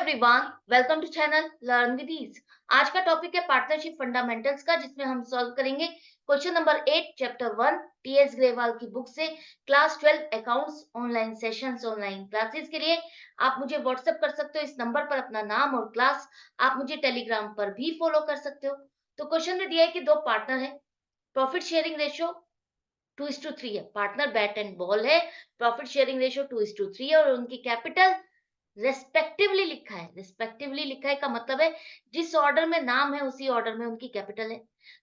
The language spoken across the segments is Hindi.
Everyone, welcome to channel learn with ease. आज का टॉपिक है पार्टनरशिप फंडामेंटल्स का, जिसमें हम सॉल्व करेंगे question number 8 chapter 1 TS Grewal की बुक से। Class 12 accounts online sessions online classes के लिए आप मुझे व्हाट्सएप कर सकते हो इस नंबर पर अपना नाम और क्लास। आप मुझे टेलीग्राम पर भी फॉलो कर सकते हो। तो क्वेश्चन में दिया है कि दो पार्टनर है, प्रॉफिट शेयरिंग रेशियो 2:3 है। पार्टनर बैट एंड बॉल है, प्रॉफिट शेयरिंग रेशियो 2:3 है और उनकी कैपिटल रेस्पेक्टिवली लिखा है। रेस्पेक्टिवली लिखा है का मतलब है जिस ऑर्डर में नाम है उसी ऑर्डर में उनकी कैपिटल है।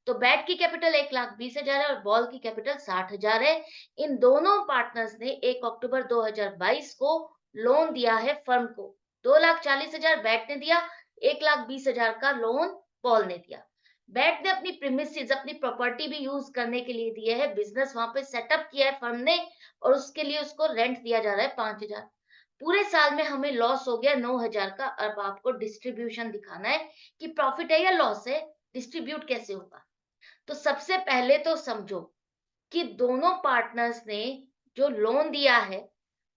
तो बैट की कैपिटल 1,20,000 है और बॉल की कैपिटल 60,000 है। इन दोनों पार्टनर्स ने 1 अक्टूबर 2022 को लोन दिया है फर्म को। 2,40,000 बैट ने दिया, 1,20,000 का लोन बॉल ने दिया। बैट ने अपनी प्रीमिसेस, अपनी प्रॉपर्टी भी यूज करने के लिए दिए है, बिजनेस वहां पे सेटअप किया है फर्म ने और उसके लिए उसको रेंट दिया जा रहा है 5,000। पूरे साल में हमें लॉस हो गया 9,000 का। अब आपको डिस्ट्रीब्यूशन दिखाना है कि प्रॉफिट है या लॉस है, डिस्ट्रीब्यूट कैसे होगा। तो सबसे पहले तो समझो कि दोनों पार्टनर्स ने जो लोन दिया है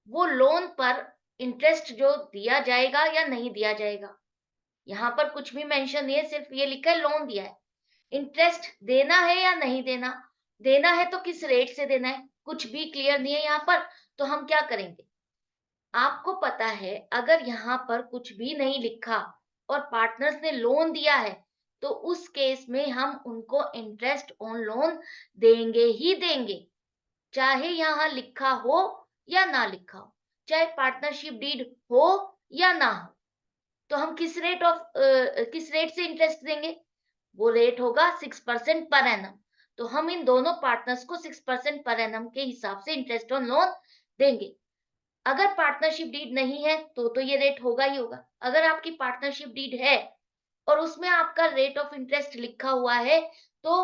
वो लोन पर इंटरेस्ट जो दिया जाएगा या नहीं दिया जाएगा, यहाँ पर कुछ भी मेंशन नहीं है, सिर्फ ये लिखा है लोन दिया है। इंटरेस्ट देना है या नहीं देना, देना है तो किस रेट से देना है, कुछ भी क्लियर नहीं है यहाँ पर। तो हम क्या करेंगे, आपको पता है अगर यहाँ पर कुछ भी नहीं लिखा और पार्टनर्स ने लोन दिया है तो उस केस में हम उनको इंटरेस्ट ऑन लोन देंगे ही देंगे, चाहे यहाँ लिखा हो या ना लिखा हो, चाहे पार्टनरशिप डीड हो या ना हो। तो हम किस रेट से इंटरेस्ट देंगे, वो रेट होगा 6% पर एनम। तो हम इन दोनों पार्टनर्स को 6% पर एनम के हिसाब से इंटरेस्ट ऑन लोन देंगे। अगर पार्टनरशिप डीड नहीं है तो ये रेट होगा ही होगा। अगर आपकी पार्टनरशिप डीड है और उसमें आपका रेट ऑफ इंटरेस्ट लिखा हुआ है तो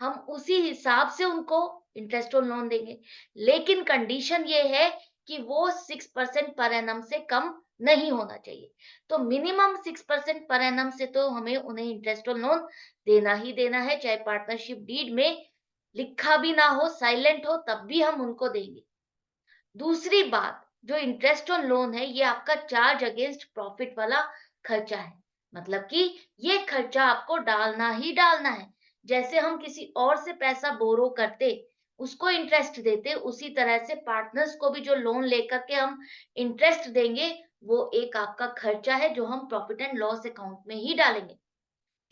हम उसी हिसाब से उनको इंटरेस्ट ऑन लोन देंगे। लेकिन कंडीशन ये है कि वो 6% पर एनम से कम नहीं होना चाहिए। तो मिनिमम 6% पर एनम से तो हमें उन्हें इंटरेस्ट ऑन लोन देना ही देना है, चाहे पार्टनरशिप डीड में लिखा भी ना हो, साइलेंट हो, तब भी हम उनको देंगे। दूसरी बात, जो इंटरेस्ट ऑन लोन है ये आपका चार्ज अगेंस्ट प्रॉफिट वाला खर्चा है। मतलब कि ये खर्चा आपको डालना ही डालना है। जैसे हम किसी और से पैसा बोरो करते, उसको इंटरेस्ट देते, उसी तरह से पार्टनर्स को भी जो लोन लेकर के हम इंटरेस्ट देंगे वो एक आपका खर्चा है जो हम प्रॉफिट एंड लॉस अकाउंट में ही डालेंगे।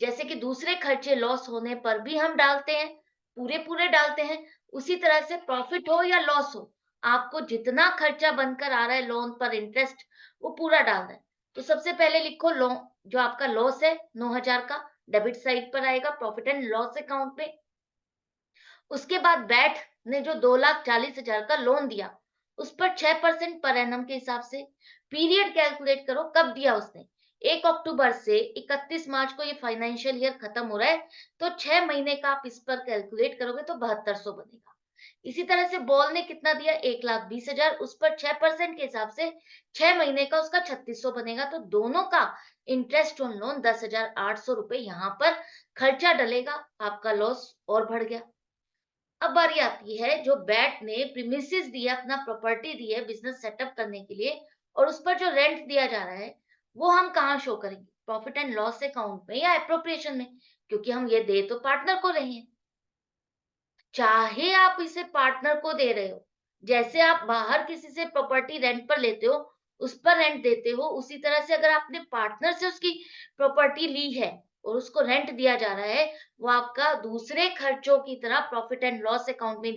जैसे कि दूसरे खर्चे लॉस होने पर भी हम डालते हैं, पूरे पूरे डालते हैं, उसी तरह से प्रॉफिट हो या लॉस हो, आपको जितना खर्चा बनकर आ रहा है लोन पर इंटरेस्ट वो पूरा डालना है। तो सबसे पहले लिखो लोन, जो आपका लॉस है 9,000 का डेबिट साइड पर आएगा प्रॉफिट एंड लॉस अकाउंट में। उसके बाद बैट ने जो 2,40,000 का लोन दिया उस पर 6% पर एनम के हिसाब से पीरियड कैलकुलेट करो, कब दिया उसने, 1 अक्टूबर से 31 मार्च को ये फाइनेंशियल ईयर खत्म हो रहा है। तो 6 महीने का आप इस पर कैलकुलेट करोगे तो 7200 बनेगा। इसी तरह से बॉल ने कितना दिया, 1,20,000, उस पर 6% के हिसाब से 6 महीने का उसका 3600 बनेगा। तो दोनों का इंटरेस्ट ऑन लोन 10,800 रुपए यहाँ पर खर्चा डलेगा, आपका लॉस और बढ़ गया। अब बारी आती है, जो बैट ने प्रीमिसेस दिया, अपना प्रॉपर्टी दी है बिजनेस सेटअप करने के लिए और उस पर जो रेंट दिया जा रहा है वो हम कहाँ शो करेंगे, प्रॉफिट एंड लॉस अकाउंट में या एप्रोप्रिएशन में, क्योंकि हम ये दे तो पार्टनर को रहे हैं। चाहे आप इसे पार्टनर को दे रहे हो, जैसे आप बाहर किसी से प्रॉपर्टी रेंट पर लेते हो उस पर रेंट देते हो, उसी तरह से अगर आपने पार्टनर से उसकी प्रॉपर्टी ली है और उसको रेंट दिया जा रहा है, वो आपका दूसरे खर्चों की तरह प्रॉफिट एंड लॉस अकाउंट में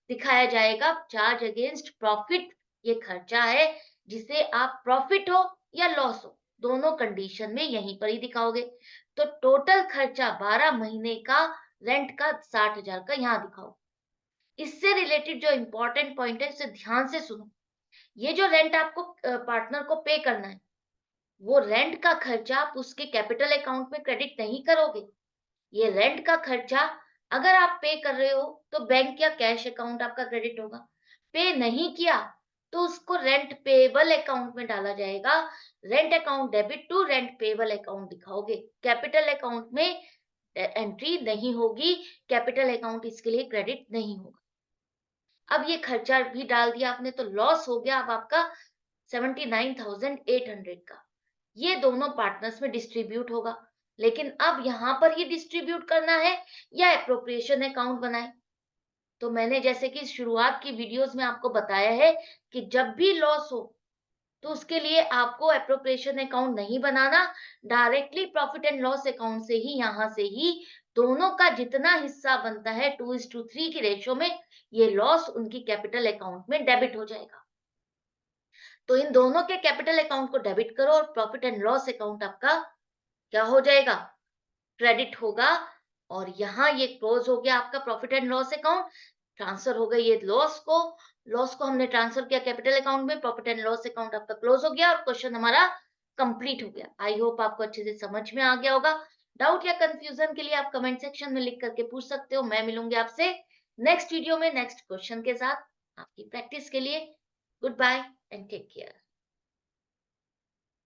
दिखाया जाएगा। चार्ज अगेंस्ट प्रॉफिट ये खर्चा है जिसे आप प्रॉफिट हो या लॉस हो दोनों कंडीशन में यहीं पर ही दिखाओगे। तो टोटल खर्चा 12 महीने का रेंट का 60,000 का यहाँ दिखाओ। इससे रिलेटेड जो इंपॉर्टेंट पॉइंट है उसे ध्यान से सुनो। ये जो रेंट आपको पार्टनर को पे करना है, वो रेंट का खर्चा आप उसके कैपिटल अकाउंट में क्रेडिट नहीं करोगे। ये रेंट का खर्चा अगर आप पे कर रहे हो तो बैंक या कैश अकाउंट आपका क्रेडिट होगा। पे नहीं किया तो उसको रेंट पेबल अकाउंट में डाला जाएगा। Rent account debit to rent payable account दिखाओगे, कैपिटल अकाउंट में एंट्री नहीं होगी, कैपिटल अकाउंट इसके लिए क्रेडिट नहीं होगा। अब ये खर्चा भी डाल दिया आपने तो लॉस हो गया अब आपका 79,800 का। ये दोनों पार्टनर्स में डिस्ट्रीब्यूट होगा। लेकिन अब यहाँ पर ही डिस्ट्रीब्यूट करना है या एप्रोप्रिएशन अकाउंट बनाए? तो मैंने जैसे कि शुरुआत की वीडियोस में आपको बताया है कि जब भी लॉस हो तो उसके लिए आपको एप्रोप्रिएशन अकाउंट नहीं बनाना, directly profit and loss account से ही यहाँ से ही दोनों का जितना हिस्सा बनता है 2:3 की रेशो में ये लॉस उनकी कैपिटल अकाउंट में डेबिट हो जाएगा। तो इन दोनों के कैपिटल अकाउंट को डेबिट करो और प्रॉफिट एंड लॉस अकाउंट आपका क्या हो जाएगा? क्रेडिट होगा। और यहाँ ये क्लोज हो गया आपका profit and loss account, transfer हो गई ये लॉस को हमने ट्रांसफर किया कैपिटल अकाउंट में, प्रॉफिट एंड लॉस अकाउंट आपका क्लोज हो गया और क्वेश्चन हमारा कंप्लीट हो गया। आई होप आपको अच्छे से समझ में आ गया होगा। डाउट या कंफ्यूजन के लिए आप कमेंट सेक्शन में लिख करके पूछ सकते हो। मैं मिलूंगी आपसे नेक्स्ट वीडियो में नेक्स्ट क्वेश्चन के साथ। आपकी प्रैक्टिस के लिए good bye and take care.